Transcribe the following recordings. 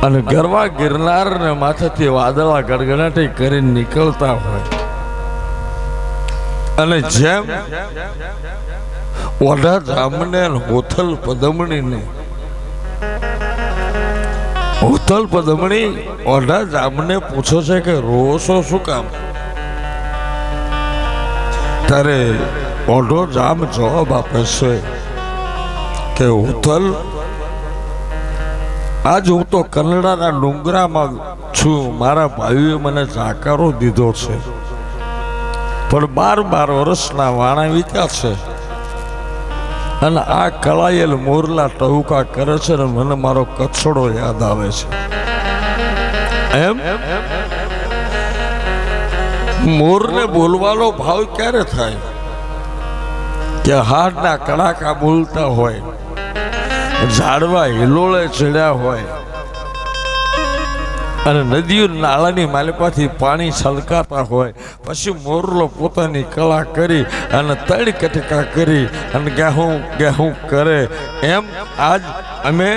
અને ગરવા ગિરનાર ને માથેથી વાદળા ગડગડાટી કરીને નીકળતા હોય અને જેમ ઓઢા જામને હોથલ પદમણીને હોથલ પદમણી ઓઢા જામને પૂછો છે કે રોશો શું કામ? ત્યારે ઓઢો જામ જવાબ આપે છે કે હોથલ, આજ હું તો કનડાના ડુંગરામાં છું. મારા ભાઈઓએ મને જાકારો દીધો છે, પણ 12 વર્ષના વાણા વીત્યા છે અને આ કળાયેલ મોરલા ટહુકા કરે છે ને મને મારો કચ્છડો યાદ આવે છે. એમ મોરને બોલવાનો ભાવ ક્યારે થાય કે હાડના કડાકા બોલતા હોય, ઝાડવા હિલોળે ચડ્યા હોય અને નદીઓ નાળાની માલિપાથી પાણી છલકાતા હોય, પછી મોરલો પોતાની કળા કરી અને તળ કટકા કરી અને ગેહું કરે. એમ આજ અમે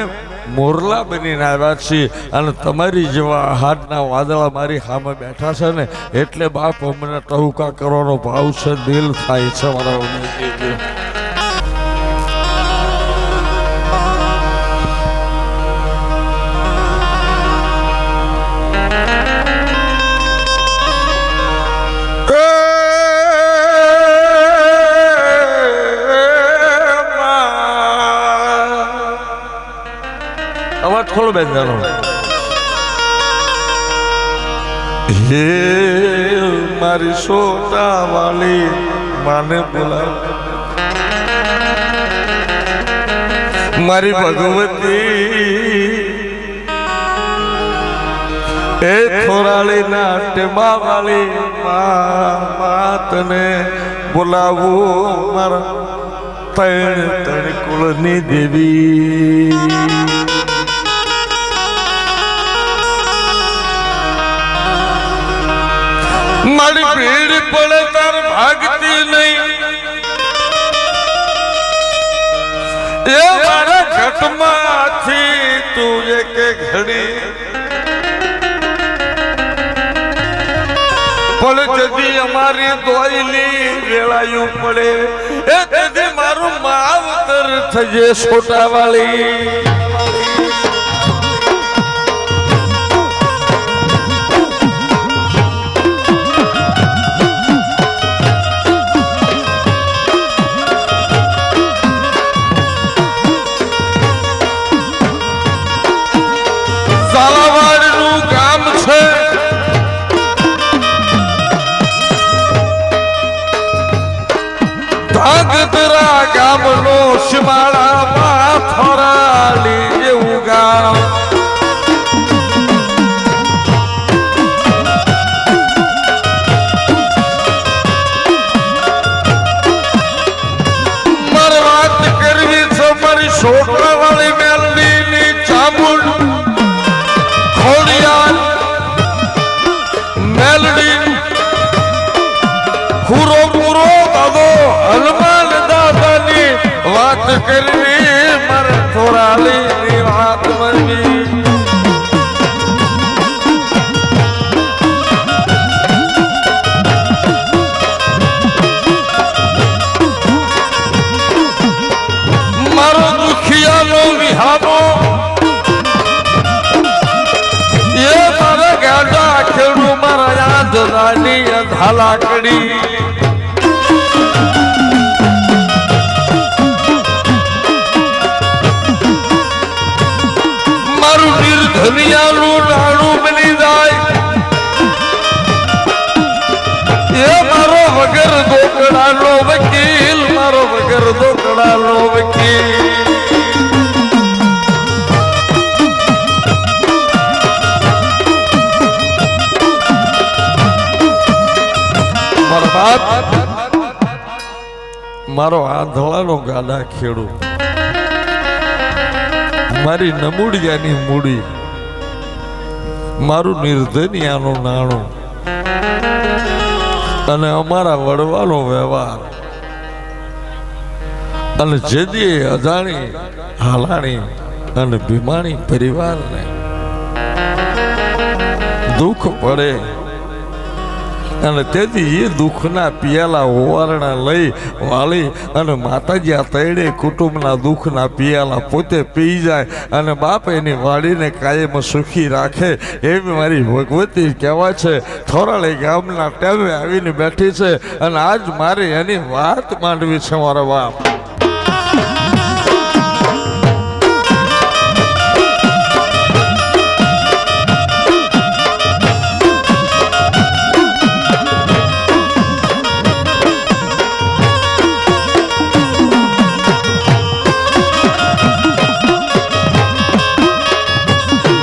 મોરલા બનીને આવ્યા છીએ અને તમારી જેવા હાડના વાદળા મારી સામે બેઠા છે ને એટલે બાપ અમને ટહુકા કરવાનો ભાવ છે, દિલ થાય છે મારા. ખોલો બેન જાણો. હે મારી સોટા વાલી માને બોલાવ, મારી ભગવતી એ થોરાળી ના ટેમા વાળી માતને બોલાવું, મારા ત્રણ કુળની દેવી. મારી ભીડ પડે તાર ભાગતી નહીં, એ મારા ઘટમાંથી તું એક ઘડી પણ જદી અમારી દોયલી વેળાયું પડે એ તેથી મારું માવતર થજે છોટા વાળી. ગામનો શિમાળામાં થોરાલી જેવું ગામ, મારે વાત કરવી છે મારી છોકરા વાળી મેલડીની ચામુંડ ખોડિયાર મેલડી હુરો પૂરો દાદો હનુમાન દાદાની વાત કરવી, મારે થોરાલીની વાત કરવી. મારો દુખિયાનો વિહામો એ મારા ગાડા ખેડું, મારા યાદ રાની ધાલાકડી. ધનિયાનું નાણું બની જાય એ મારો વગર દોકડાનો વકીલ, મારો વગર દોકડાનો વકીલ. મારો બાપ મારો આંધળાનો ગાડા ખેડૂ, મારી નમૂડિયાની મૂડી, મારું નિર્ધનિયાનું નાણું અને અમારા વડવાનો વ્યવહાર અને જેદી અજાણી હાલાણી અને ભીમાણી પરિવારને દુઃખ પડે અને તેથી એ દુઃખના પિયાલા ઓવારણા લઈ વાળી અને માતાજી આ તૈડે કુટુંબના દુઃખના પિયાલા પોતે પી જાય અને બાપ એની વાડીને કાયમ સુખી રાખે એવી મારી ભગવતી કહેવાય છે. થોરાળી ગામના ટેમે આવીને બેઠી છે અને આજ મારે એની વાત માંડવી છે મારા બાપ.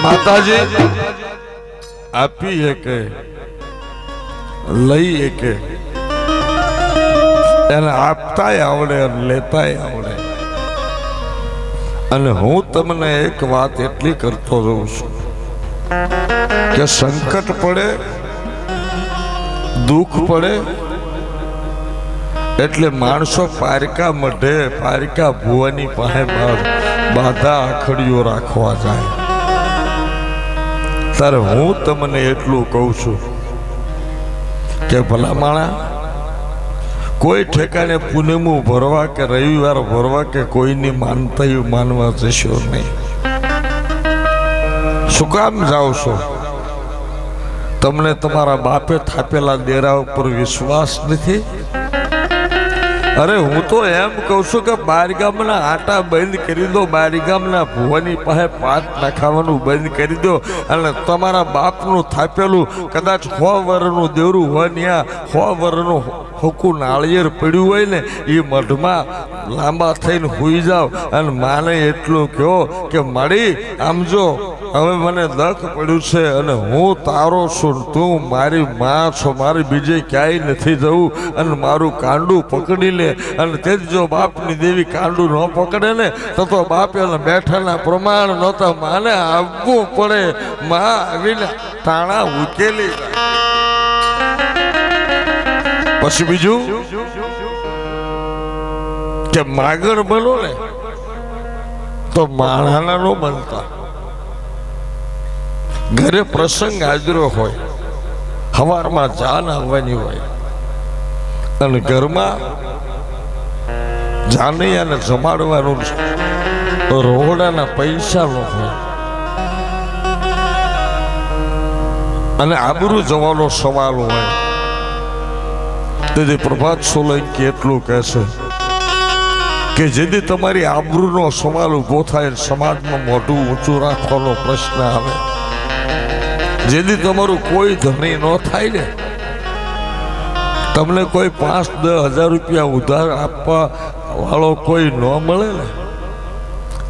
માતાજી આપી એકે લઈ એકે એને આપતાય આવડે અને લેતાય આવડે. અને હું તમને એક વાત એટલી કરતો રહું છું કે સંકટ પડે દુઃખ પડે એટલે માણસો પારકા મઢે પારકા ભુવાની પાસે બાધા આખડીઓ રાખવા જાય. ત્યારે હું તમને એટલું કહું છું કે ભલા માણા કોઈ ઠેકાણે પૂનમું ભરવા કે રવિવાર ભરવા કે કોઈની માનતા માનવા જશો નહીં. શું કામ જાઓ છો? તમને તમારા બાપે થાપેલા ડેરા ઉપર વિશ્વાસ નથી? અરે હું તો એમ કહું છું કે બાર ગામના આટા બંધ કરી દો, બાર ગામના ભુવાની પાસે પાત નાખાવાનું બંધ કરી દો અને તમારા બાપનું થાપેલું કદાચ 100 વર્ષનું દેવરું હોય ને 100 વર્ષનું હોકું નાળિયેર પડ્યું હોય ને એ મઢમાં લાંબા થઈને હુઈ જાવ અને માને એટલું કહો કે મારી આમ જો હવે મને દખ પડ્યું છે અને હું તારો છું, તું મારી માં છો, મારી બીજે ક્યાંય નથી જવું અને મારું કાંડું પકડી લે. અને તે જો બાપની દેવી કાંડું ન પકડે ને તો બાપે બેઠાના પ્રમાણ નહોતા માને આવવું પડે. માં આવીને ટાણા ઉકેલી. પછી બીજું કે માગણ બનો ને તો માણાના નો બનતા. ઘરે પ્રસંગ હાજરો હોય, સવારમાં જાન આવવાની હોય અને ઘરમાં જાનૈયાને જમાડવાનું રોહડાના પૈસા ન હોય અને આબરૂ જવાનો સવાલ હોય. તેથી પ્રભાત સોલંકી એટલું કહેશે કે જેથી તમારી આબરૂનો સવાલ ઉભો થાય, સમાજમાં મોઢું ઊંચું રાખવાનો પ્રશ્ન આવે, જેથી તમારું કોઈ ધણી ન થાય ને, તમને કોઈ 5-10 હજાર રૂપિયા ઉધાર આપવા વાળો કોઈ ન મળે ને,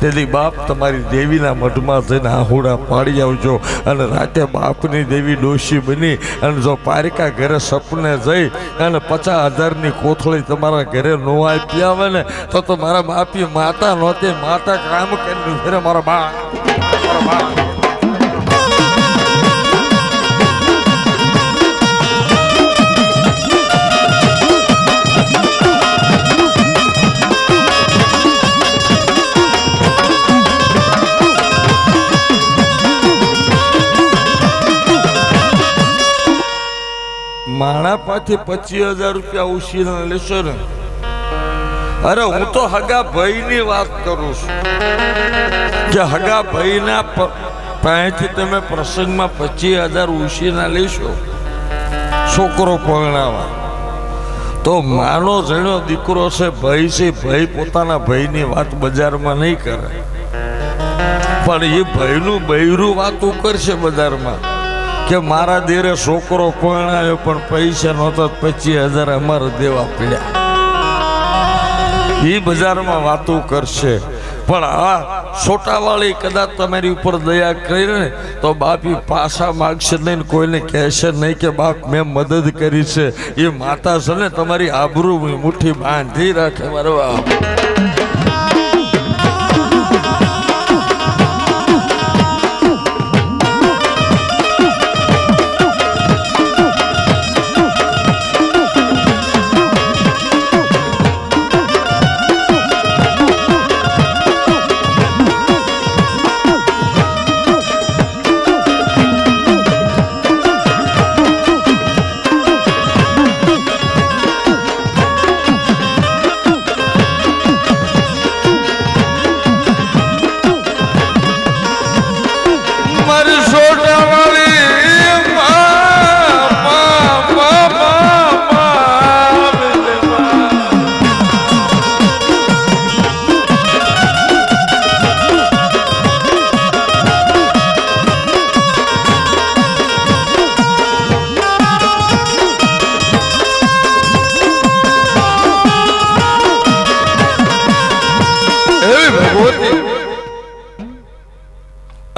તેથી બાપ તમારી દેવીના મઢમાં જઈને આહુડા પાડી આવજો. અને રાતે બાપની દેવી ડોશી બની અને જો પારિકા ઘરે સપને જઈ અને 50,000ની કોથળી તમારા ઘરે નો આપી આવે ને તો મારા બાપી માતા નહોતી, માતા કામ કરી ફેરે મારા બાપ. માણા પાછી 25,000 રૂપિયા ઉછીના લેશો ને. અરે હું તો હગા ભાઈની વાત કરું છું કે હગા ભાઈના પાસેથી તમે પ્રસંગમાં 25,000 ઉછીના લેશો છોકરો પરણાવા તો માનો જણો દીકરો છે, ભાઈ છે, ભાઈ પોતાના ભાઈની વાત બજારમાં નહીં કરે પણ એ ભાઈનું બૈરું વાતું કરશે બજારમાં કે મારા દેરે છોકરો પરણાયો પણ પૈસા નહોતા, 25,000 અમારે દેવા પડ્યા. એ બજારમાં વાતો કરશે. પણ આ છોટાવાળી કદાચ તમારી ઉપર દયા કરીને તો બાપી પાછા માગશે નહીં, કોઈને કહેશે નહીં કે બાપ મેં મદદ કરી છે. એ માતા છે ને તમારી આબરૂ મુઠ્ઠી બાંધી રાખે મારો બાપ.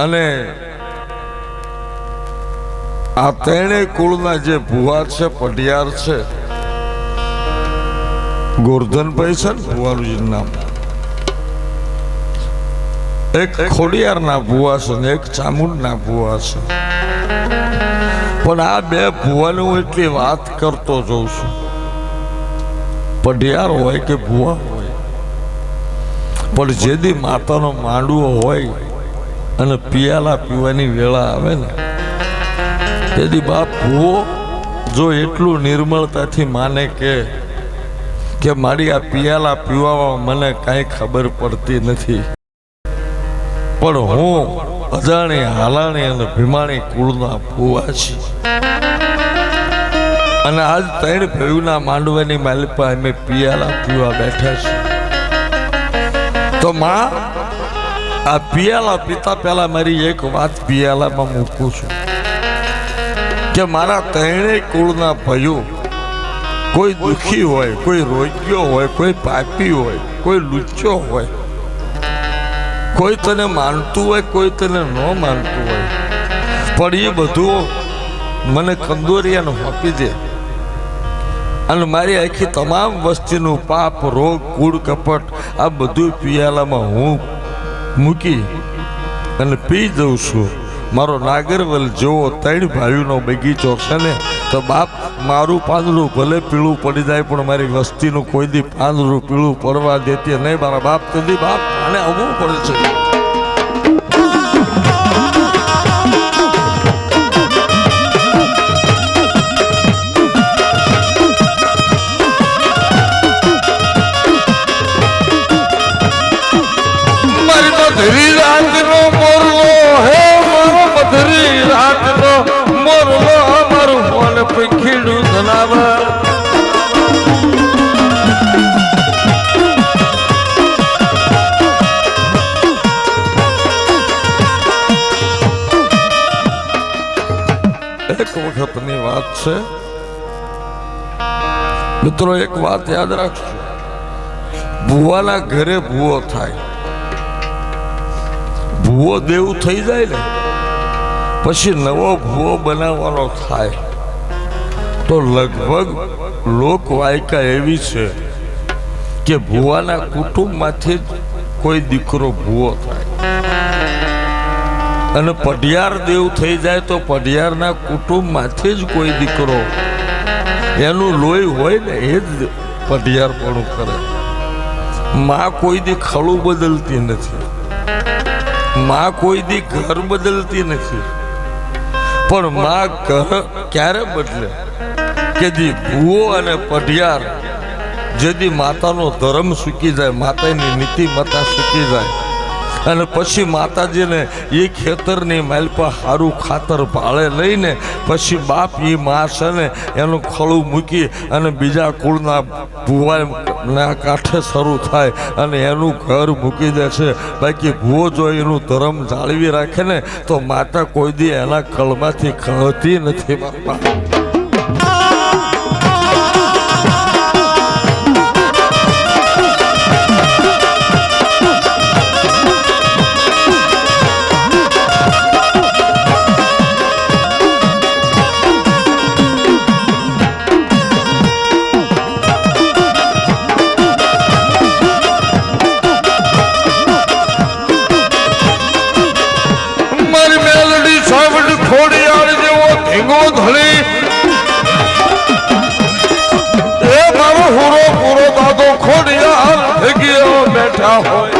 અને આ ત્રણેય કુળના જે ભુવા છે, પઢિયાર છે, ગોરધનભાઈ છે ને ભુવાનું જે નામ, એક ખોડિયારના ભુવા છે ને એક ચામુંડના ભુવા છે. પણ આ બે ભુવાની હું એટલી વાત કરતો જોઉં છું, પઢિયાર હોય કે ભુવા હોય, પણ જેદી માતાનો માંડવો હોય અને પિયાલા પીવાની વેળા આવે ને, તેથી બાપ ભુવો જો એટલું નિર્મળતાથી માને કે મારી આ પિયાલા પીવામાં મને કાંઈ ખબર પડતી નથી, પણ હું અજાણી હાલાણી અને ભીમાણી કુળના ભુવા છે. અને આજ ત્રણ ભયુના માંડવાની માલિપા અમે પિયાલા પીવા બેઠા છે. તો માં, આ પિયાલા પીતા પહેલા મારી એક વાત પિયાલામાં મૂકું છું કે મારા ત્રણેય કુળના ભયો, કોઈ દુખી હોય, કોઈ રોગ્યો હોય, કોઈ પાપી હોય, કોઈ લુચ્ચો હોય, કોઈ તને માનતું હોય, કોઈ તને ન માનતું હોય, પણ એ બધું મને કંદોરિયાને આપી દે અને મારી આખી તમામ વસ્તીનું પાપ, રોગ, કૂડ, કપટ આ બધું પિયાલામાં હું મૂકી અને પી જઉં છું. મારો નાગરવલ જેવો ત્રણ ભાઈઓનો બગીચો છે ને, તો બાપ મારું પાંદડું ભલે પીળું પડી જાય પણ મારી વસ્તીનું કોઈ દી પાંદડું પીળું પડવા દેતી નહીં. મારા બાપ કદી બાપ આને આવવું પડે છે. મધરી રાતનો મોરલો હે મારો, મધરી રાતનો મોરલો મારું ફોન પંખીડું ધનાવા. એક વખતની વાત છે મિત્રો, એક વાત યાદ રાખજો, ભુવાના ઘરે ભુવો થાય, ભુવો દેવ થઈ જાય ને પછી નવો ભુવો બનાવવાનો થાય, તો લગભગ લોકવાયકા એવી છે કે ભુવાના કુટુંબમાંથી જ કોઈ દીકરો ભુવો થાય, અને પઢિયાર દેવ થઈ જાય તો પઢિયારના કુટુંબમાંથી જ કોઈ દીકરો, એનું લોહી હોય ને એ જ પઢિયારપણું કરે. માં કોઈ દી ખળું બદલતી નથી, માં કોઈ દી ઘર બદલતી નથી, પણ માં ઘર ક્યારે બદલે કે દી ભુવો અને પઢિયાર જેદી માતાનો ધર્મ સૂકી જાય, માતાની નીતિમત્તા સૂકી જાય, અને પછી માતાજીને એ ખેતરની માલપા સારું ખાતર ભાળે લઈને પછી બાપ એ માં છે ને એનું ખળું મૂકી અને બીજા કુળના ભુવાના કાંઠે શરૂ થાય અને એનું ઘર મૂકી દે છે. બાકી ભુવો જો એનું ધર્મ જાળવી રાખે ને તો માતા કોઈ દી એના કળમાંથી ખળતી નથી બાપા. ખોડિયાર જેવો ધીંગો ધણી એ મારો હુરો પૂરો દાદો ખોડિયાર ભેગીઓ બેઠા હોય.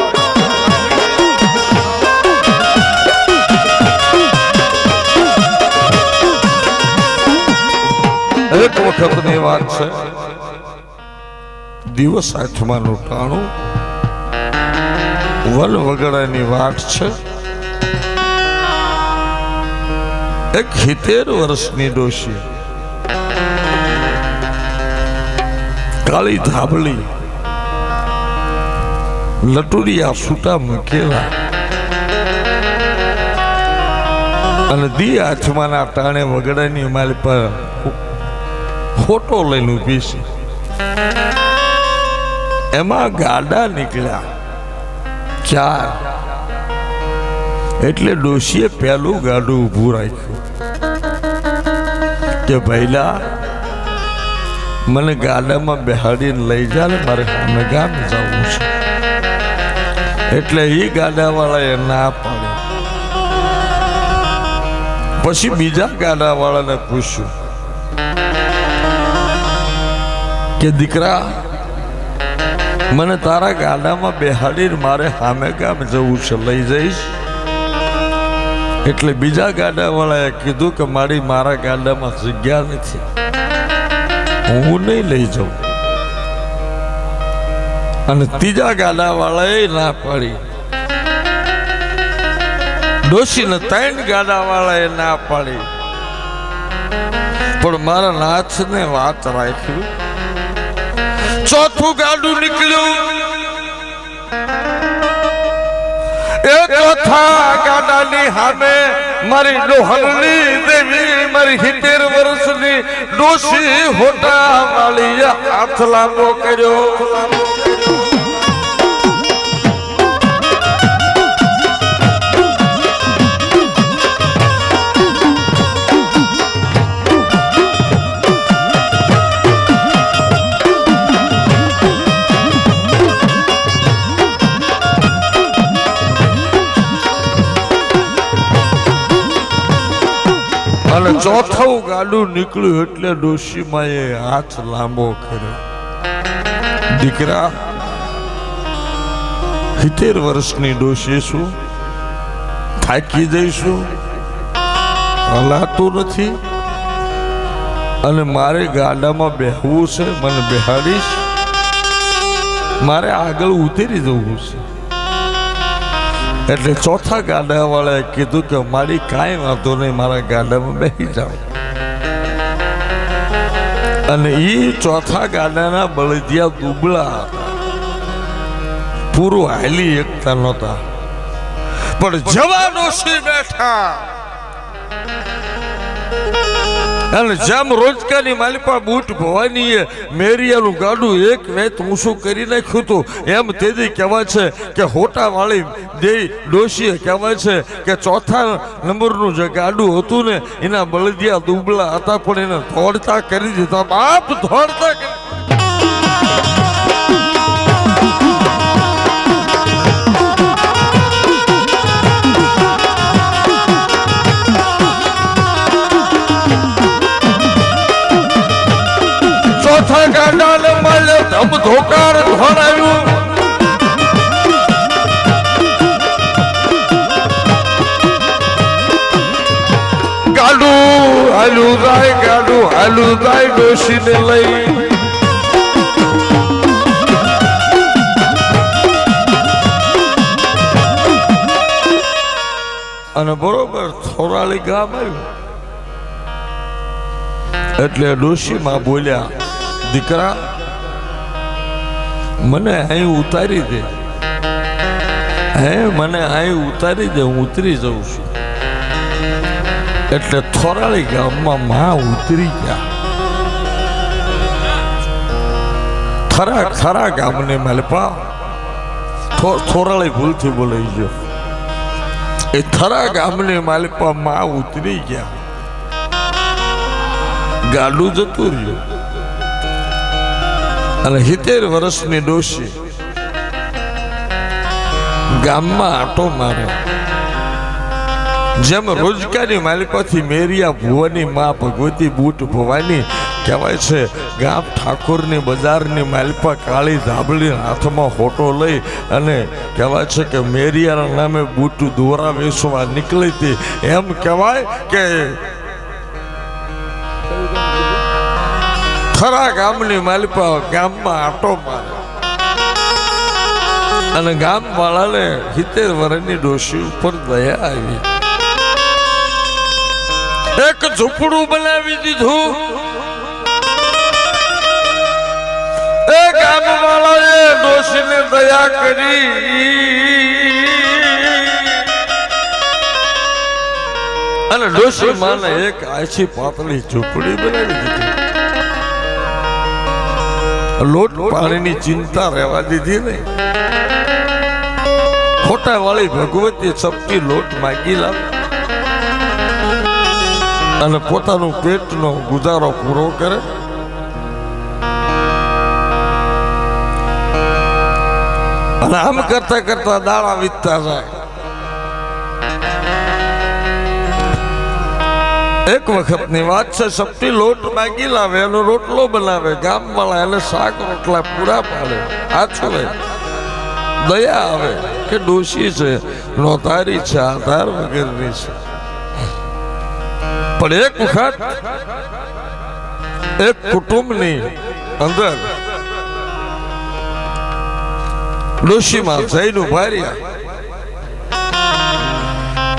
એક વખતની વાત છે, દિવસ 8માનું ટાણું, વલ વગડાની વાત છે. એક 70 વર્ષની ડોશી, કાળી ધાબળી, લટુરિયા સૂટા મૂકેલા અને દી હાથમાંના ટાણે વગડાની મારી પર ફોટો લઈને ઊભી છે. એમાં ગાડા નીકળ્યા 4 એટલે ડોશીએ પહેલું ગાડું ઊભું રાખ્યું કે ભઈલા મને ગાડામાં બેહાડીને લઈ જા ને મારે સામે ગામ જવું છે. એટલે એ ગાડાવાળાએ ના પાડી. પછી બીજા ગાડાવાળાને પૂછ્યું કે દીકરા મને તારા ગાડામાં બેહાડીને મારે સામે ગામ જવું છે, લઈ જઈશ? એટલે બીજા ગાડાવાળાએ કીધું કે મારા ગાડામાં જગ્યા નથી, હું નહીં લઈ જાઉં. અને ત્રીજા ગાડાવાળાએ ના પાડી. ડોશીને 3 ગાડાવાળાએ ના પાડી. પણ મારા નાથને વાત રાખ્યું. ચોથું ગાડું નીકળ્યું. એ ચોથા ગાડાની સામે મારી ડોહલની દેવી, મારી 70 વર્ષની ડોશી હોટા વાળી હાથ લાંબો કર્યો. અને ચોથું ગાડું નીકળ્યું એટલે ડોશીમાએ હાથ લાંબો કર્યો. દીકરા 70 વર્ષની ડોશી છું, થાકી જઈશું, હલાતું નથી, અને મારે ગાડામાં બેહવું છે, મને બેહાડીશ, મારે આગળ ઉતરી જવું છે. એટલે ચોથા ગાડાવાળાએ કીધું કે મારી કાંઈ વાંધો નહીં, મારા ગાડામાં બેસી જાઓ. અને એ ચોથા ગાડાના બળદિયા દુબળા હતા, પૂરું હાલી એકતા નહોતા. પણ જવા ડોશી બેઠા અને જેમ રોજકાની માલિપા બૂટ ભવાની મેરિયાનું ગાડું એક વેત ઊંચું કરી નાખ્યું હતું, એમ તેથી કહેવાય છે કે હોટા વાળી દેવી ડોશીએ કહેવાય છે કે ચોથા નંબરનું જે ગાડું હતું ને એના બળદિયા દુબળા હતા, પણ એને દોડતા કરી દીધા. બાપ દોડતા કરી ચોથા ગાડાને મળે ધમ ધોકાર ધોળાયું. ગાડું હાલું જાય ડોશીને લઈ. અને બરોબર થોરાળી ગામ આવ્યું એટલે ડોશીમાં બોલ્યા, દીકરા મને અહીં ઉતારી દે, મને અહીં ઉતારી દે, હું ઉતરી જઉં છું. એટલે થોરાળી ગામમાં માં ઉતરી ગયા. થરા ગામને માલપા થોરાળી ભૂલથી બોલાઈ ગયો. એ થરા ગામને માલપા માં ઉતરી ગયા. ગાડું જતું રહ્યું અને 70 વર્ષની ડોશી ગામમાં આટો મારે. જેમ રોજકાની માલિપાથી મેરિયા ભુવાની માં ભગવતી બૂટ ભવાની કહેવાય છે, ગામ ઠાકોરની બજારની માલિપા કાળી ધાબળી હાથમાં હોટો લઈ અને કહેવાય છે કે મેરિયાના નામે બૂટ દોરા વેચવા નીકળી હતી. એમ કહેવાય કે થરા ગામની માલિપા ગામમાં આટો મારે અને ગામ વાળાને 70 વર્ષની ડોશી ઉપર દયા આવી. એક ઝૂંપડું બનાવી દીધું. એ ગામ વાળાએ ડોશીને દયા કરી અને ડોશી માને એક આછી પાતળી ઝૂંપડી બનાવી દીધી. લોટ પાણીની ચિંતા રહેવા દીધી ને. ખોટા વાળી ભગવતી સપટી લોટ માગી લાવે અને પોતાનું પેટનો ગુજારો પૂરો કરે. અને આમ કરતા કરતા દાણા વીતતા જાય. એક વખતની વાત છે, સપટી લોટ માગી લાવે, એનો રોટલો બનાવે, ગામવાળા એને શાક રોટલા પૂરા પાડે. આછવે દયા આવે કે ડોશી છે, નોતારી છે, આધાર વગરની છે. પણ એક વખત એક કુટુંબની અંદર ડોશીમાં જઈને ઉભા રહ્યા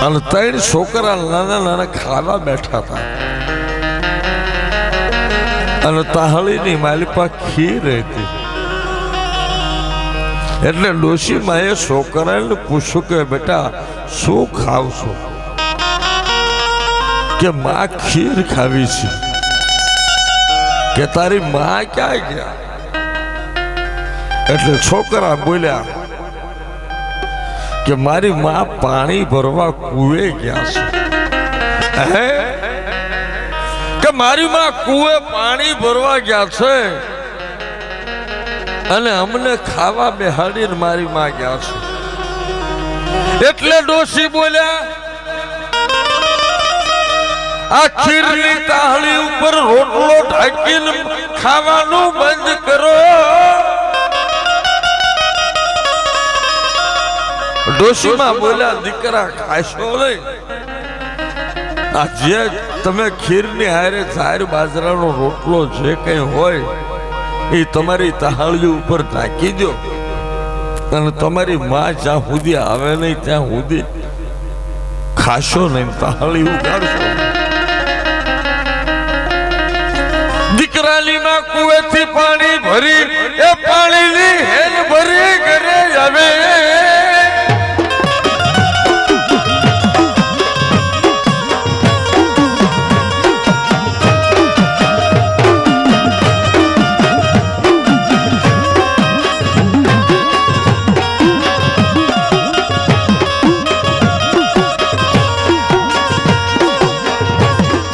અને 3 છોકરા નાના નાના ખાવા બેઠા હતા અને તાહળીની માલિપા ખીર હતી. એટલે ડોશીમાં એ છોકરાને પૂછ્યું કે બેટા શું ખાવશો? કે માં ખીર ખાવી છે. કે તારી માં ક્યાં ગયા? એટલે છોકરા બોલ્યા કે મારી માં પાણી ભરવા કુએ ગયા છે. કે મારી માં કુએ પાણી ભરવા ગયા છે અને અમને ખાવા બેહાડીને મારી માં ગયા છે. એટલે ડોશી બોલ્યા આ ખીરની તાહળી ઉપર રોટલો ઢાંકીને ખાવાનું બંધ કરો. ડોશીમાં બોલ્યા દીકરા ખાશો નહીં. આ જે તમે ખીરની હારે ઝાર બાજરાનો રોટલો જે કઈ હોય એ તમારી તાહળી ઉપર નાખી દો અને તમારી માં જ્યાં સુધી આવે નહીં ત્યાં સુધી ખાશો નહીં, તાહળી ઉગાડશો. દીકરાની માં કુવેથી પાણી ભરી એ પાણીની હેલ ભરી ઘરે આવે.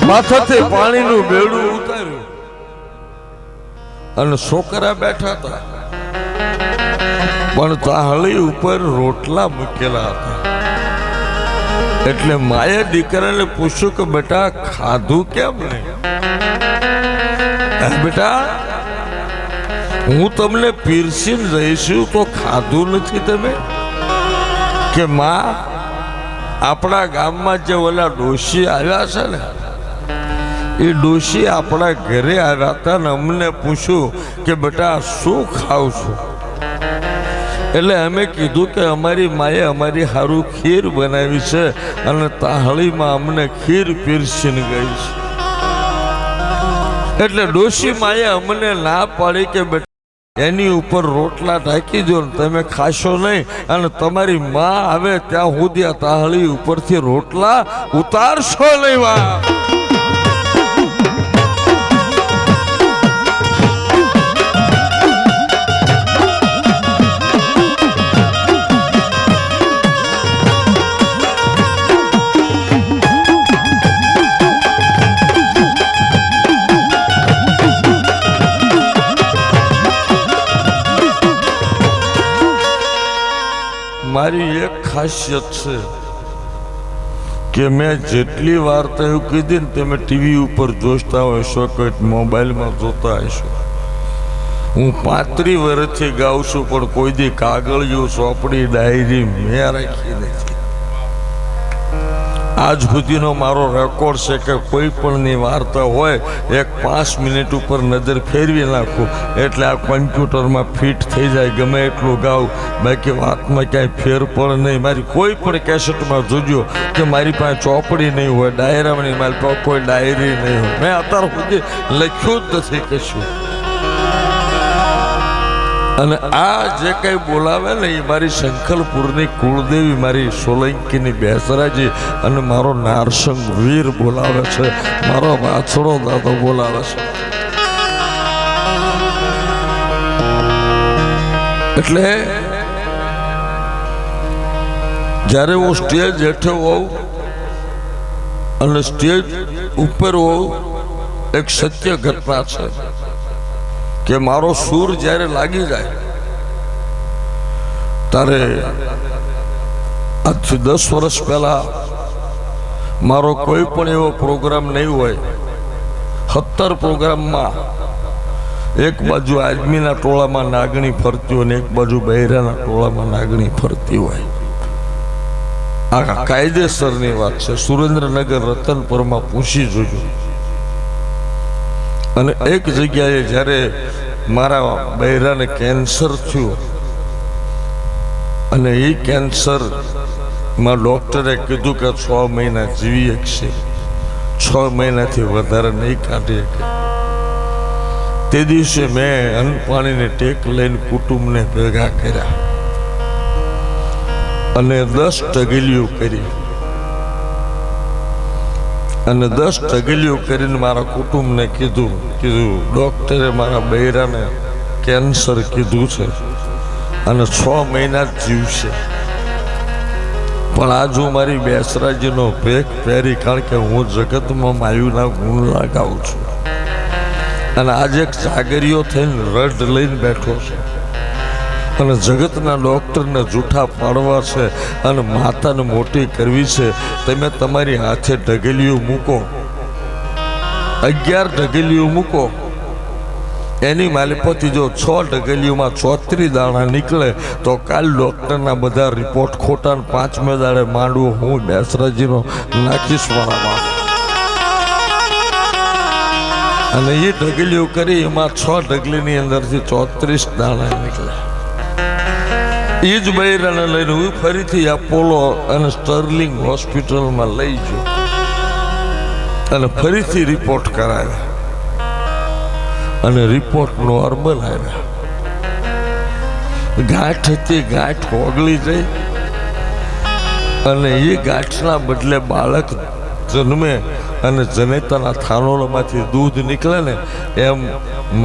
માથાથી પાણીનું બેડું ઉતાર્યું અને છોકરા બેઠા હતા પણ તાહળી ઉપર રોટલા મૂકેલા હતા. એટલે માએ દીકરાને પૂછ્યું કે બેટા ખાધું કેમ નહીં? બેટા હું તમને પીરસીને રહીશું તો ખાધું નથી તમે? કે માં આપણા ગામમાં જે ઓલા ડોશી આવ્યા છે ને એ ડોશી આપણા ઘરે આવ્યા હતા ને અમને પૂછ્યું કે બેટા શું ખાવ છો? એટલે અમે કીધું કે અમારી માએ અમારી હારું ખીર બનાવી છે અને તાહળીમાં અમને ખીર પીરસીને ગઈ છે. એટલે ડોશી માએ અમને ના પાડી કે બેટા એની ઉપર રોટલા ઢાંકી દો ને તમે ખાશો નહીં અને તમારી માં આવે ત્યાં સુધી આ તાહળી ઉપરથી રોટલા ઉતારશો નહીં. વા મારી એક ખાસિયત છે કે મેં જેટલી વાર્તા એવું કીધી ને તમે ટીવી ઉપર જોતા હશો કે મોબાઈલમાં જોતા હશો. હું 35 વર્ષથી ગાઉં છું પણ કોઈ દી કાગળિયું ચોપડી ડાયરી મેં રાખી નથી. આજ સુધીનો મારો રેકોર્ડ છે કે કોઈ પણની વાર્તા હોય 5 મિનિટ ઉપર નજર ફેરવી નાખું એટલે આ કોમ્પ્યુટરમાં ફિટ થઈ જાય, ગમે એટલું ગાઉં. બાકી વાતમાં ક્યાંય ફેર પડે નહીં. મારી કોઈ પણ કેસેટમાં જોજો કે મારી પાસે ચોપડી નહીં હોય, ડાયરામાં મારી પાસે કોઈ ડાયરી નહીં હોય. મેં અત્યાર સુધી લખ્યું જ નથી કશું. અને આ જે કઈ બોલાવે ને એ મારી શંખલપુરની કુળદેવી મારી સોલંકીની બેસરાજી અને મારો નારસંગ વીર બોલાવે છે, મારો વાછડો દાદો બોલાવે છે. એટલે જ્યારે હું સ્ટેજ હેઠળ હોઉં અને સ્ટેજ ઉપર હોઉં, એક સત્ય ઘટના છે કે મારો સૂર જ્યારે લાગી જાય ત્યારે આજથી 10 વર્ષ પહેલા મારો કોઈ પણ એવો પ્રોગ્રામ નહીં હોય, 17 પ્રોગ્રામમાં એક બાજુ આદમીના ટોળામાં નાગણી ફરતી હોય ને એક બાજુ બૈરાના ટોળામાં નાગણી ફરતી હોય. આ કાયદેસરની વાત છે. સુરેન્દ્રનગર રતનપુરમાં પૂછી જોજો. અને એક જગ્યાએ જ્યારે મારા બૈરાને કેન્સર થયું અને એ કેન્સરમાં ડૉક્ટરે કીધું કે 6 મહિના જીવી શકશે, 6 મહિનાથી વધારે નહીં કાઢી શકે. તે દિવસે મેં અન્ન પાણીની ટેક લઈને કુટુંબને ભેગા કર્યા અને 10 ટગલીઓ કરી અને 10 ટગલીઓ કરીને મારા કુટુંબને કીધું ડૉક્ટરે મારા બૈરાને કેન્સર કીધું છે અને 6 મહિના જ જીવશે. પણ આજ હું મારી બેસરાજીનો ભેખ પહેરી, કારણ કે હું જગતમાં માયુના ગુણ લગાવું છું અને આજે એક જાગરીઓ થઈને રડ લઈને બેઠો છે અને જગતના ડૉક્ટરને જૂઠા પાડવા છે અને માતાને મોટી કરવી છે. તમે તમારી હાથે ઢગલીઓ મૂકો, 11 ઢગલીઓ મૂકો, એની માલિપતિ જો 6 ઢગલીઓમાં 34 દાણા નીકળે તો કાલ ડૉક્ટરના બધા રિપોર્ટ ખોટા ને 5મે દાડે માંડવો હું બેસરાજીનો નાખીશ મારામાં. અને એ ઢગલીઓ કરી એમાં 6 ઢગલીની અંદરથી 34 દાણા નીકળે. એ જ બૈરાને લઈને હું ફરીથી અપોલો અને સ્ટર્લિંગ હોસ્પિટલમાં લઈ ગયો અને ફરીથી રિપોર્ટ કરાવ્યા અને રિપોર્ટ નોર્મલ આવ્યા. ગાંઠ હતી, ગાંઠ ઓગળી જઈ અને એ ગાંઠના બદલે બાળક જન્મે અને જનેતાના થાનોળમાંથી દૂધ નીકળે ને એમ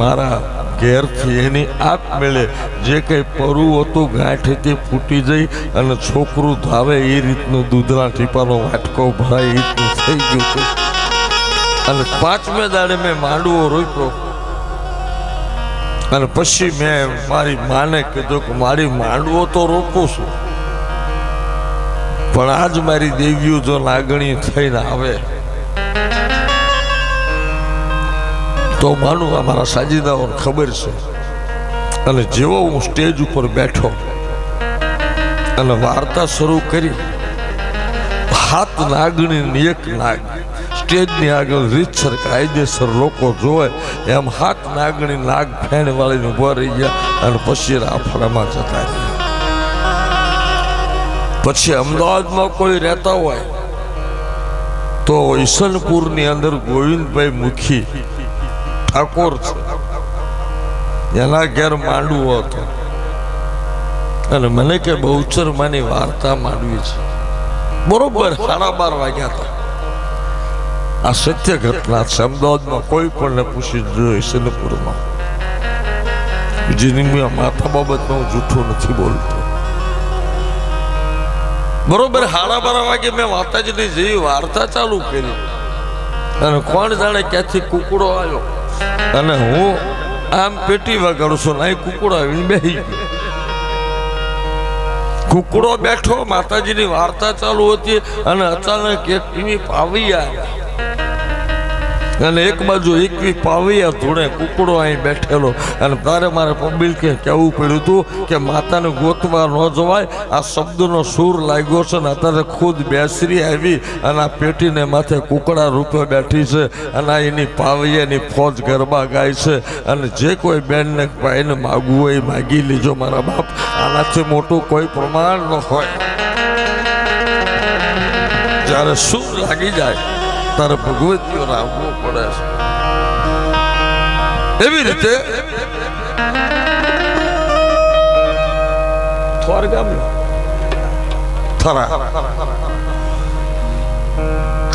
મારા ઘેરથી એની આપમેળે જે કંઈ પરવું હતું ગાંઠ હતી ફૂટી જઈ અને છોકરું ધાવે એ રીતનું દૂધના ટીપાનો વાટકો ભરાય એ રીતનું થઈ ગયું. અને 5મે દાડે મેં માંડવો રોપ્યો અને પછી મેં મારી માને કીધું કે મારી માંડવો તો રોપું છું, પણ આજ મારી દેવીઓ જો નાગણી થઈને આવે તો માનું અમારા સાજીદાઓને ખબર છે. અને જેવો હું સ્ટેજ ઉપર બેઠો અને વાર્તા શરૂ કરી, 7 નાગણી એક નાગ સ્ટેજની આગળ રીતસર કાયદેસર લોકો જોવે એમ 7 નાગણી નાગ ફેણ વાળીને ઉભા રહી ગયા અને પછી રાફડામાં જતા રહ્યા. પછી અમદાવાદમાં કોઈ રહેતા હોય તો ઈસનપુરની અંદર ગોવિંદભાઈ મુખી ઠાકોર છે, એના ઘેર માંડવો હતો અને મને કે બહુચરમાની વાર્તા માંડવી છે. બરોબર 12:30 વાગ્યા હતા. આ સત્ય ઘટના છે. અમદાવાદમાં કોઈ પણ પૂછી જોયો ઈસનપુરમાં. જેની માથા બાબતમાં હું જૂઠું નથી બોલતો. બરોબર 12:30 વાગે મેં માતાજીની જેવી વાર્તા ચાલુ કરી અને કોણ જાણે ક્યાંથી કુકડો આવ્યો અને હું આમ પેટી વગાડું છું ને કુકડો આવીને બેસી ગયો. કુકડો બેઠો, માતાજીની વાર્તા ચાલુ હતી અને અચાનક એક ટીવી પાવિયા અને એક બાજુ એકવી પાવિયા ધૂણે કુકડો અહીં બેઠેલો અને તારે મારે પબ્લિકે કહેવું પડ્યું હતું કે માતાને ગોતવા ન જવાય, આ શબ્દનો સૂર લાગ્યો છે ને અત્યારે ખુદ બેસરી આવી અને આ પેટીને માથે કુકડા રૂપે બેઠી છે અને એની પાવિયાની ફોજ ગરબા ગાય છે અને જે કોઈ બેનને ભાઈને માગવું હોય માગી લીજો મારા બાપ, આનાથી મોટું કોઈ પ્રમાણ ન હોય. જ્યારે સૂર લાગી જાય તારે ભગવતીઓ રાખવું પડે છે. એવી રીતે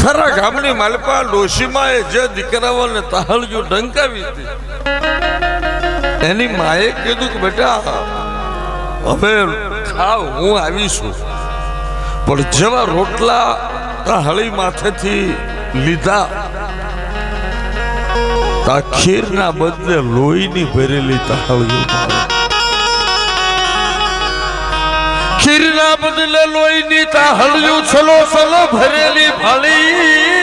થરા ગામની માલપા ડોશીમાએ જે દીકરાઓને તાહળજો ઢંકાવી હતી એની માએ કીધું કે બેટા હવે ખાવ, હું આવીશું. પણ જેવા રોટલા હળી માથેથી લીધા તા ખીરના બદલે લોહીની ભરેલી તહાળીઓ ખીરના બદલે લોહીની તહાળીઓ છલો છલો ભરેલી ભાળી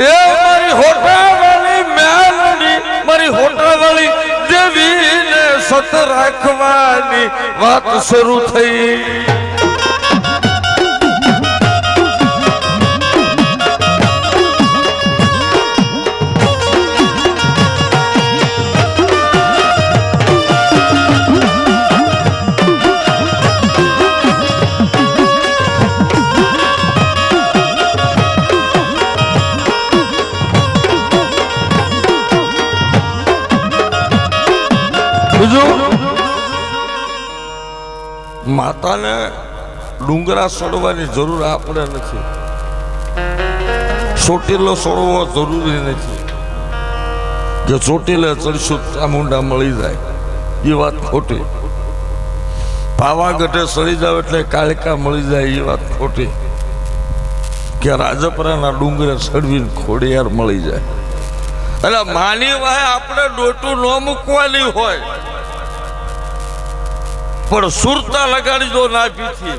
એ મારી હોટાવાળી મેલડી મારી હોટાવાળી દેવીને સત રાખવાની વાત શરૂ થઈ માતાને ડુંગરા સડવાની જરૂર આપણે નથી, ચોટીલો સડવો જરૂરી નથી કે ચોટીલે ચડશું ચામુંડા મળી જાય, એ વાત ખોટી. પાવાગઢે સડી જાવ એટલે કાળકા મળી જાય, એ વાત ખોટી. કે રાજપરાના ડુંગરે સડવીને ખોડિયાર મળી જાય. એટલે માની વાહે આપણે ડોટું ન મૂકવાની હોય પણ સુરતા લગાડી દો નાભીથી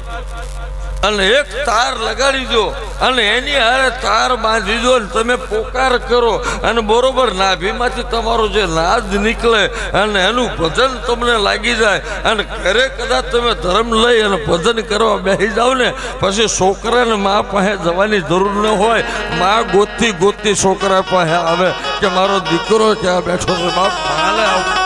અને એક તાર લગાડી દો અને એની હારે તાર બાંધી દો અને તમે પોકાર કરો અને બરોબર નાભીમાંથી તમારો જે નાદ નીકળે અને એનું ભજન તમને લાગી જાય અને ઘરે કદાચ તમે ધર્મ લઈ અને ભજન કરવા બેસી જાવ ને પછી છોકરાને મા પાસે જવાની જરૂર ન હોય. મા ગોતતી ગોતતી છોકરા પાસે આવે કે મારો દીકરો ક્યાં બેઠો છે, બાપ માલે આવું.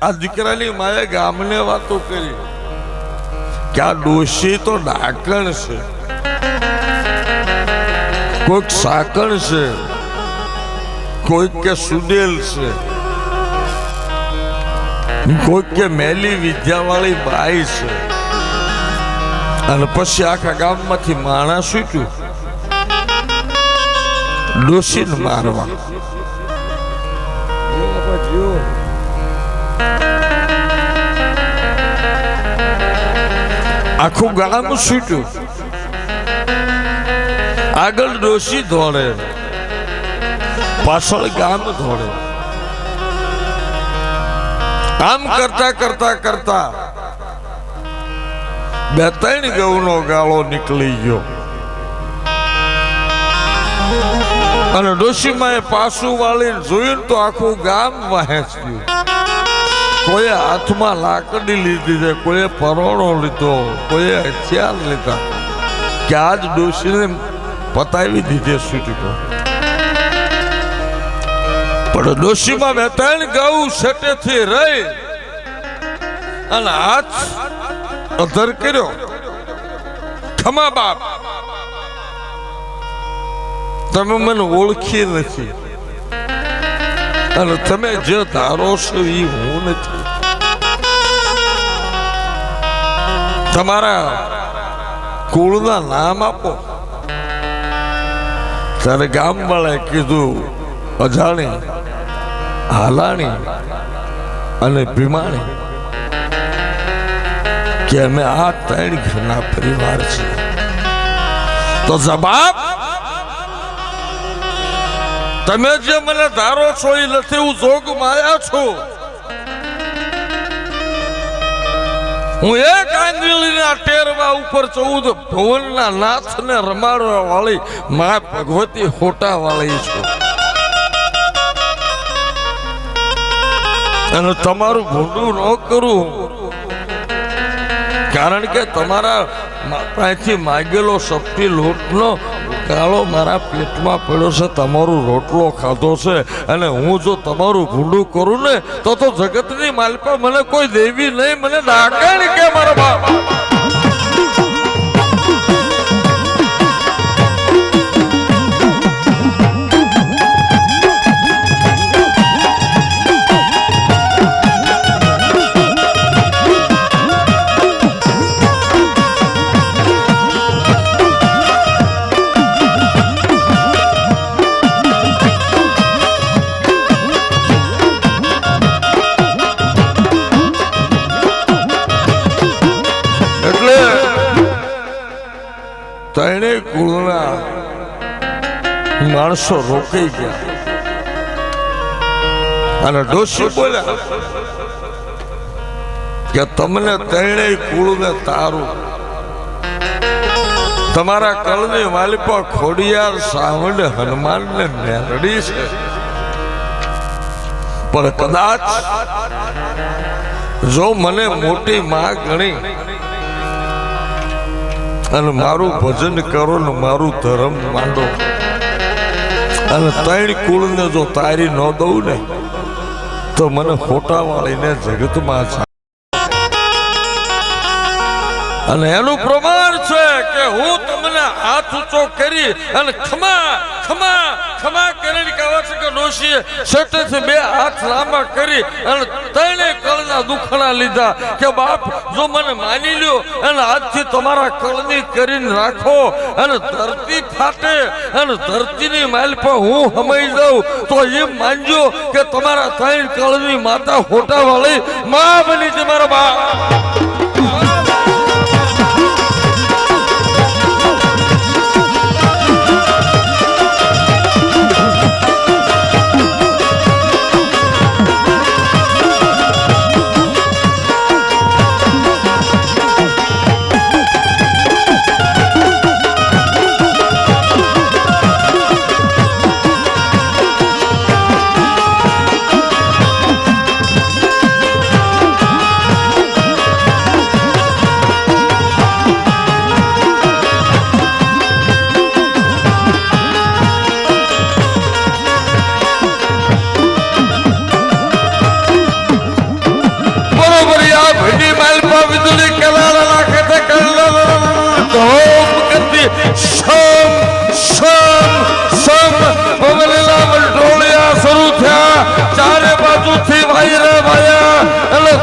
આ દીકરાની માએ ગામને વાતો કરી કે આ ડોશી તો ડાકણ છે, કોઈક સાકણ છે, કોઈક કે સુડેલ છે, કોઈક કે મેલી વિદ્યાવાળી બાઈ છે. અને પછી આખા ગામમાંથી માણસ છૂટ્યું ડોશીને મારવા. આખું ગામ છૂટ્યું, આગળ ડોશી દોડે, પાછળ ગામ દોડે. આમ કરતા કરતા કરતા 2-3 ઘઉંનો ગાળો નીકળી ગયો અને ડોશીમાએ પાછું વાળીને જોયું તો આખું ગામ વહેંચ્યું. કોઈએ હાથમાં લાકડી લીધી છે, કોઈએ પરોણો લીધો, કોઈએ હથિયાર લીધા કે આજ ડોશીને પતાવી દીધે છૂટકો. પણ ડોશીમાં 2-3 ઘઉં સેટેથી રહી અને હાથ અધર કર્યો, ખમા બાપ, તમે મને ઓળખી નથી અને તમે જે ધારો છો એ હું નથી. તમારા કુળના નામ આપો. ત્યારે ગામ વાળાએ કીધું અજાણી, હાલાણી અને ભીમાણી કે અમે આ 3 ઘરના પરિવાર છે. તો જવાબ, તમે જે મને ધારો છો એ નથી, હું જોગ માયા છું. હું એક આંગળીના ટેરવા ઉપર 14 ભુવનના નાથને રમાડવા વાળી મા ભગવતી હોટા વાળી છું. અને તમારું ભૂંડું ન કરું, કારણ કે તમારા પાસેથી માગેલો શક્તિ લોટનો કાળો મારા પેટમાં પડ્યો છે, તમારો રોટલો ખાધો છે. અને હું જો તમારું ભૂંડું કરું ને તો જગતની માલપા મને કોઈ દેવી નહીં, મને ડાકણ કે મારા બાપ. માણસો રોકાઈ ગયા અને ડોશી બોલ્યા કે તમને ત્રણેય કુળને તારું તમારા કળની માલિપા ખોડિયાર સાવંડ હનુમાનને મેળડી છે, પણ કદાચ જો મને મોટી માં ગણી અને મારું ભજન કરો ને મારું ધર્મ માંડો અને ત્રણ કુળને જો તારી ન દઉં ને તો મને ખોટા વાળીને જગતમાં અને એનું પ્રમાણ છે કે હું તમને હાથ ઊંચો કરી અને ખમા ખમા ખમા કરીને કહેવા છે કે ડોશીએ સટેથી બે હાથ લાંબા કરી અને ત્રણેય કળના દુખણા લીધા કે બાપ જો મને માની લ્યો અને આજથી તમારા કળની કરીને રાખો અને ધરતી ફાટે અને ધરતીની માલ પર હું હમાઈ જાઉં તો એમ માનજો કે તમારા ત્રણ કળની માતા હોટા વાળી માં બની છે મારા બાપ.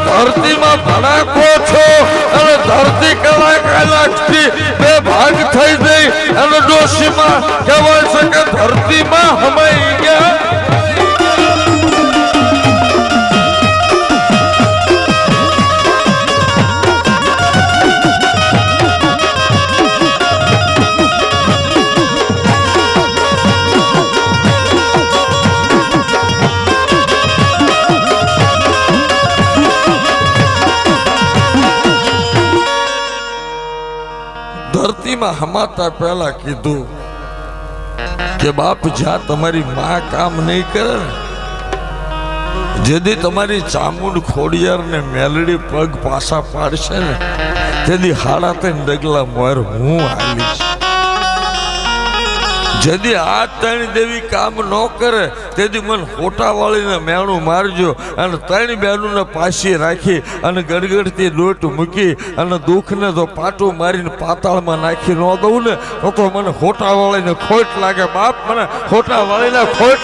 ધરતીમાં ભડાકો છો અને ધરતી કલાકથી બે ભાગ થઈ ગઈ અને ડોશીમાં કહેવાય છે કે ધરતીમાં હમાઈ ગયા. ધરતીમાં હમાતા પહેલા કીધું કે બાપ જ્યાં તમારી માં કામ નહીં કરે ને જેથી તમારી ચામુંડ ખોડિયાર ને મેલડી પગ પાછા પાડશે ને તેથી હાડા ત્રણ ડગલા મોર હું હાલીશ. જેથી આ ત્રણ દેવી કામ ન કરે તેથી મને ખોટા વાળીને મેણું મારજો અને ત્રણ બહેનોને પાછી રાખી અને ગડગડતી લોટ મૂકી અને દુઃખને જો પાટું મારીને પાતાળમાં નાખી ન દઉં ને તો મને ખોટા વાળીને ખોટ લાગે બાપ, મને ખોટા વાળીને ખોટ.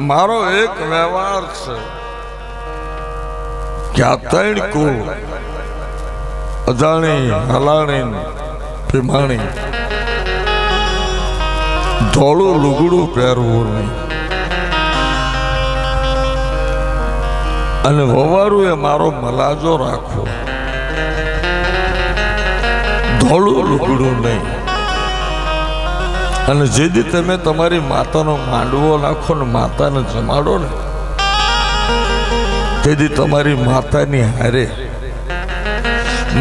મારો એક વ્યવહાર છે કે આ ત્રણ કુળ અજાણી હલાણી ભીમાણી ધોળું લુગડું પહેરવું નહીં અને વવારું એ મારો મલાજો રાખવો, ધોળું લુગડું નહીં. અને જેથી તમે તમારી માતાનો માંડવો નાખો ને માતાને જમાડો ને તેથી તમારી માતાની હારે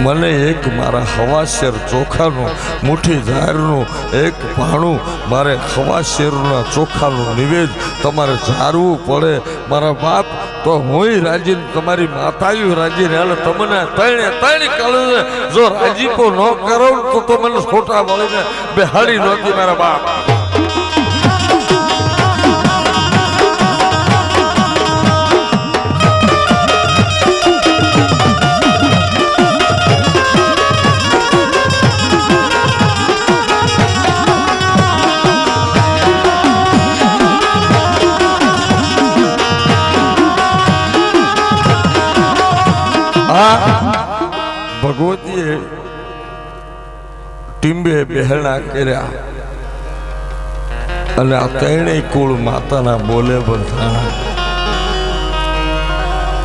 મને એક મારા હવાશેર ચોખાનું મુઠ્ઠી ઝારનું એક ભાણું મારે હવાશેરના ચોખાનું નિવેદ તમારે ઝારવું પડે મારા બાપ. તો હું રાજી તમારી માતાયું રાજી ને એટલે તમને ત્રણ કળને જો રાજીપો ન કરો તો મને ખોટા વળીને બેહાડી નહોતી મારા બાપ. ભગવતીએ ટીંબે બહેણા કર્યા અને આ ત્રણેય કુળ માતાના બોલે બંધાણા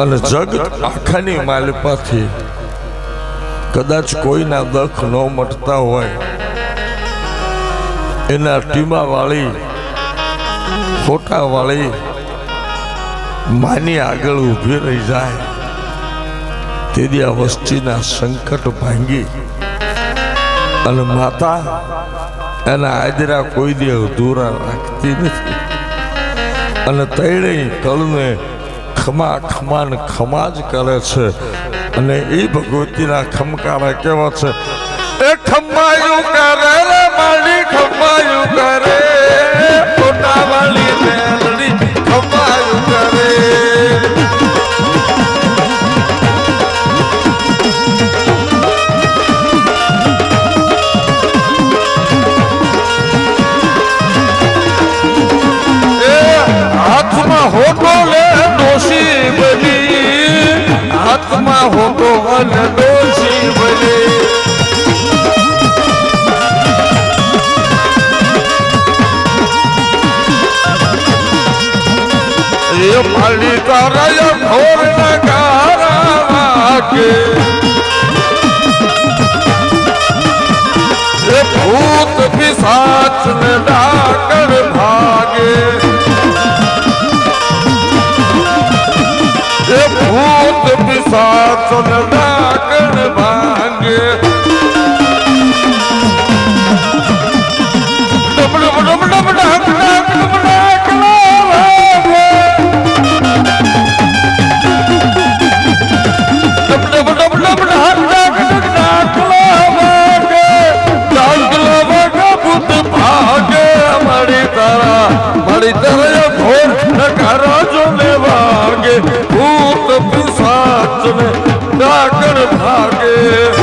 અને જગત આખાની માલિપાથી કદાચ કોઈના દખ ન મટતા હોય એના ટીમા વાળી ફોટા વાળી માની આગળ ઊભી રહી જાય તેથી આ વસ્તીના સંકટ ભાંગી અને માતા એના આદરા કોઈ દે અધૂરા રાખતી નથી અને ત્રણેય કળને ખમા ખમાન ખમા જ કરે છે અને એ ભગવતીના ખમકારા કેવા છે એ ખમાયું કરે રે મારી ખમાયું કરે ફોટા વાળી મેલડી ખમાયું કરે હોટો લે ડોશી બની હાથમાં હોટો અને ડોશી બની એ માલી તારા ઘોર નગારા વાગે એ ભૂત પિશાચ ને ડાકર ભાગે ભૂત પિશાચ ડાકણ ભાંગે ડબ ડબ ડબ ડબ ડાક ડાક ડબ ડાક લાગે ડબ ડબ ડબ ડબ ડાક ડાક ડાક લાગે ડાક લાગે ભૂત ભાગે મારી તારા ઘોર નકારા જો ને વાગે ભૂત પિશાચ ને ડાકણ ભાગે